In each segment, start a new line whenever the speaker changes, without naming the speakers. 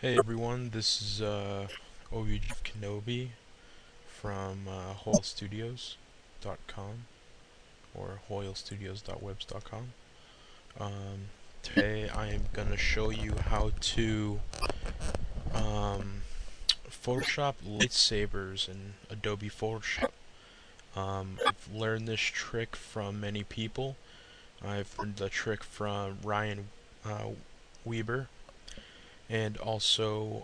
Hey everyone, this is Obi-Jeff Kenobi from HoyleStudios.com or HoyleStudios.webs.com. Today I am going to show you how to Photoshop lightsabers in Adobe Photoshop. I've learned this trick from many people. I've learned the trick from Ryan Weber and also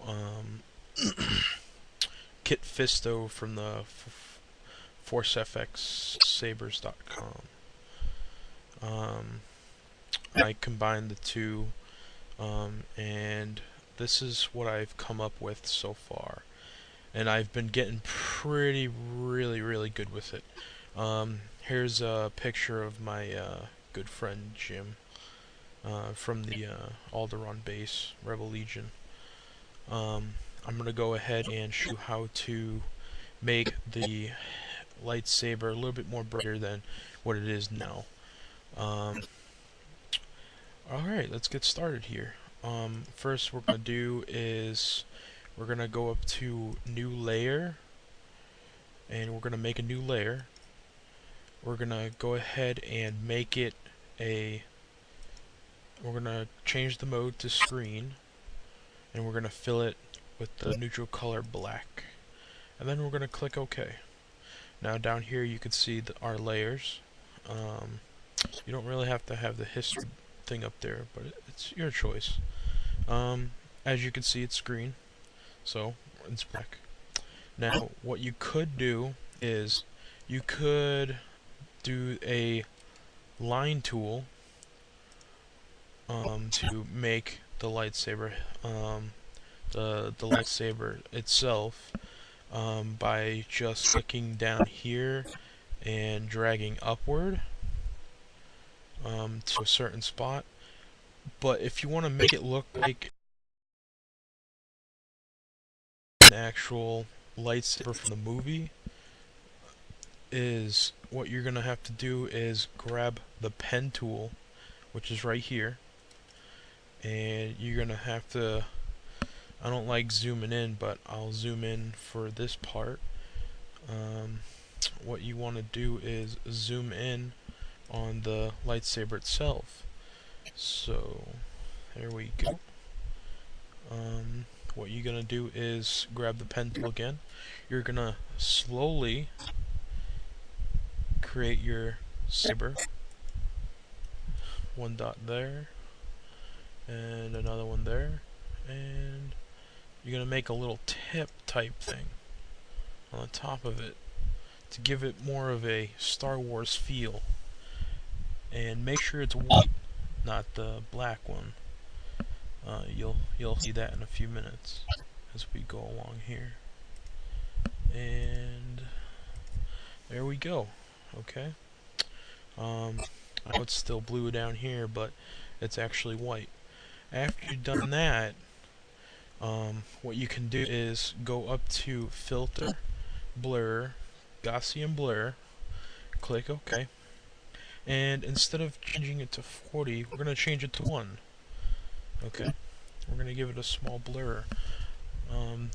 Kit Fisto from the ForceFXSabers.com. I combined the two, and this is what I've come up with so far. And I've been getting really good with it. Here's a picture of my good friend Jim from the Alderaan base, Rebel Legion. I'm going to go ahead and show you how to make the lightsaber a little bit more brighter than what it is now. Alright, let's get started here. First what we're going to do is we're going to go up to New Layer, and we're going to make a new layer. We're going to go ahead and make it we're going to change the mode to screen, and we're going to fill it with the neutral color black. And then we're going to click OK. Now down here you can see our layers. You don't really have to have the history thing up there, but it's your choice. As you can see, it's green, so it's black. Now what you could do is you could do a line tool to make the lightsaber the lightsaber itself by just clicking down here and dragging upward to a certain spot. But if you want to make it look like an actual lightsaber from the movie, is what you're gonna have to do is grab the pen tool, which is right here, and you're gonna have to, I don't like zooming in, but I'll zoom in for this part. What you want to do is zoom in on the lightsaber itself. So there we go. What you're gonna do is grab the pen tool again. You're gonna slowly create your saber. One dot there, and another one there, and you're gonna make a little tip type thing on the top of it to give it more of a Star Wars feel. And make sure it's white, not the black one. You'll see that in a few minutes as we go along here. And there we go. Okay. I know it's still blue down here, but it's actually white. After you've done that, what you can do is go up to Filter, Blur, Gaussian Blur, click OK, and instead of changing it to 40, we're going to change it to 1. Okay, we're going to give it a small blur.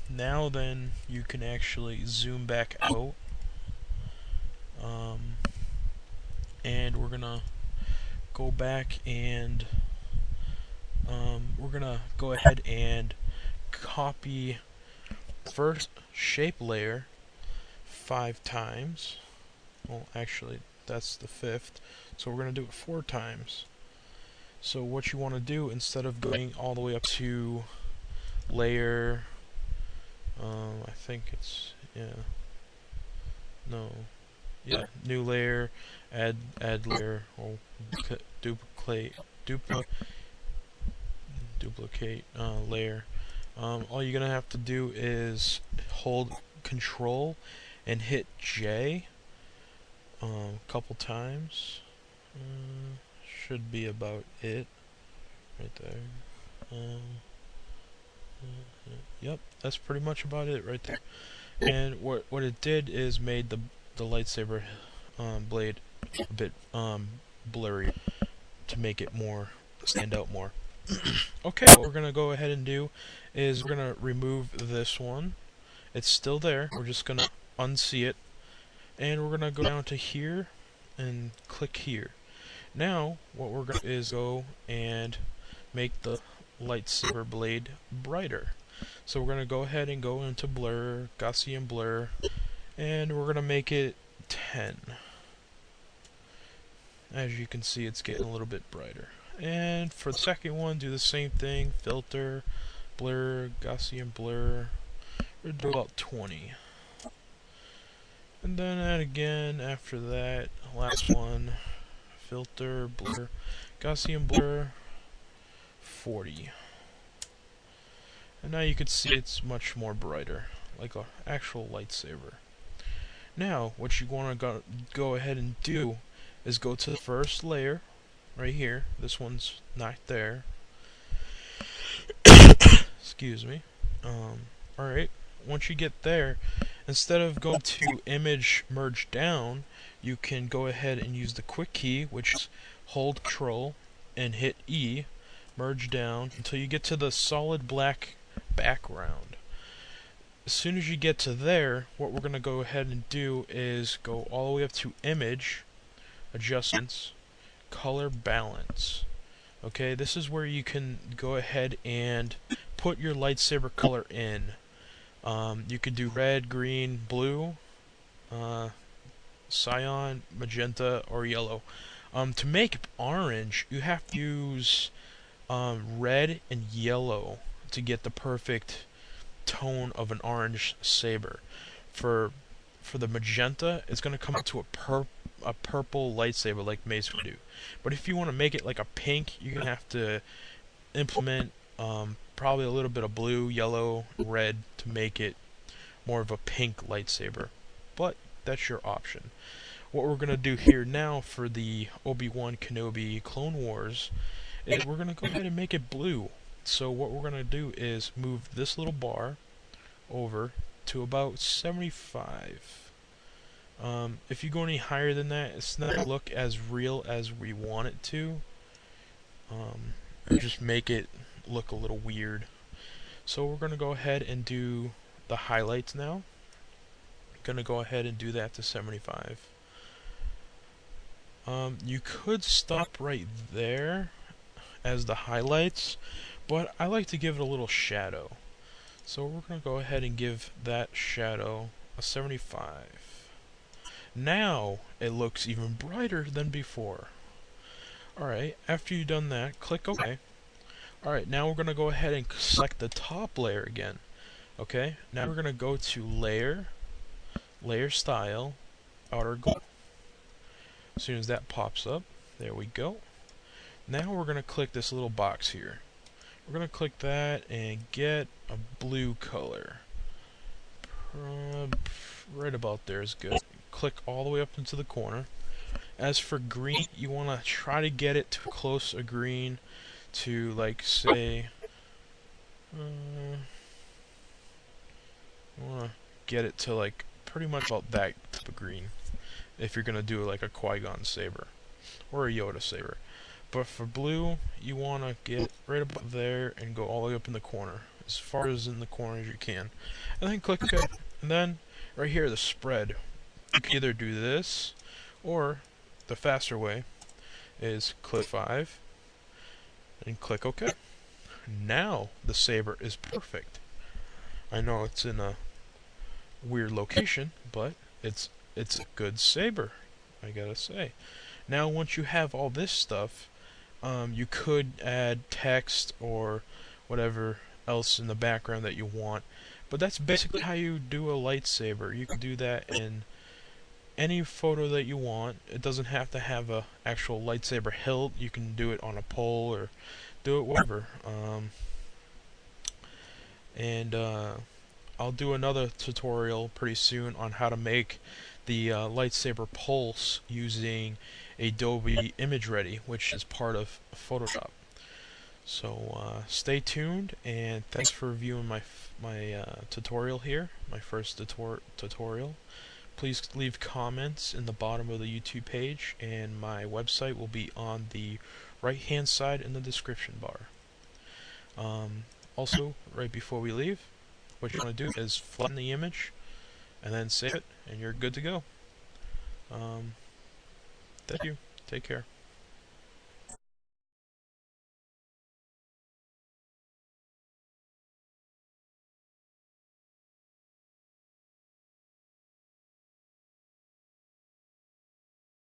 Now then, you can actually zoom back out, and we're going to go back and we're going to go ahead and copy first shape layer 5 times. Well, actually, that's the 5th, so we're going to do it 4 times. So what you want to do, instead of going all the way up to layer, I think it's, new layer, add layer, or duplicate layer. All you're gonna have to do is hold Control and hit J a couple times. Should be about it right there. Yep, that's pretty much about it right there. And what it did is made the lightsaber blade a bit blurry to make it stand out more. Okay, what we're gonna go ahead and do is we're gonna remove this one. It's still there. We're just gonna unsee it, and we're gonna go down to here and click here. Now, what we're gonna is go and make the lightsaber blade brighter. So we're gonna go ahead and go into blur, Gaussian blur, and we're gonna make it 10. As you can see, it's getting a little bit brighter. And for the second one, do the same thing. Filter, blur, Gaussian blur. We'll do about 20. And then add again after that. Last one. Filter, blur, Gaussian blur, 40. And now you can see it's much more brighter, like an actual lightsaber. Now, what you want to go ahead and do is go to the first layer, right here. This one's not there. Excuse me. Alright, once you get there, instead of going to image merge down, you can go ahead and use the quick key, which is hold Control and hit E, merge down until you get to the solid black background. As soon as you get to there, what we're going to go ahead and do is go all the way up to image, adjustments, color balance. Okay, this is where you can go ahead and put your lightsaber color in. You could do red, green, blue, cyan, magenta, or yellow. To make orange, you have to use red and yellow to get the perfect tone of an orange saber. For the magenta, it's going to come out to a purple lightsaber like Mace would do. But if you want to make it like a pink, you're going to have to implement probably a little bit of blue, yellow, red to make it more of a pink lightsaber. But that's your option. What we're going to do here now for the Obi-Wan Kenobi Clone Wars is we're going to go ahead and make it blue. So what we're going to do is move this little bar over to about 75. If you go any higher than that, it's not going to look as real as we want it to. Just make it look a little weird. So we're going to go ahead and do the highlights now. Going to go ahead and do that to 75. You could stop right there as the highlights, but I like to give it a little shadow. So we're going to go ahead and give that shadow a 75. Now it looks even brighter than before. Alright, after you've done that, click OK. Alright, now we're going to go ahead and select the top layer again. Okay, now we're going to go to Layer, Layer Style, Outer Gold. As soon as that pops up, there we go. Now we're going to click this little box here. We're going to click that and get a blue color. Right about there is good. Click all the way up into the corner. As for green, you want to try to get it to close a green to, like, say, you want to get it to, like, pretty much about that type of green if you're going to do, like, a Qui-Gon saber or a Yoda saber. But for blue, you want to get right about there and go all the way up in the corner, as far as in the corner as you can. And then click OK. And then, right here, the spread. You can either do this, or the faster way is click 5 and click OK. Now the saber is perfect. I know it's in a weird location, but it's a good saber, I gotta say. Now once you have all this stuff, you could add text or whatever else in the background that you want, but that's basically how you do a lightsaber. You can do that in any photo that you want. It doesn't have to have a actual lightsaber hilt. You can do it on a pole or do it whatever. I'll do another tutorial pretty soon on how to make the lightsaber pulse using Adobe Image Ready, which is part of Photoshop. So stay tuned, and thanks for viewing my tutorial here, my first tutorial. Please leave comments in the bottom of the YouTube page, and my website will be on the right hand side in the description bar. Also, right before we leave, what you want to do is flatten the image and then save it, and you're good to go. Thank you. Take care.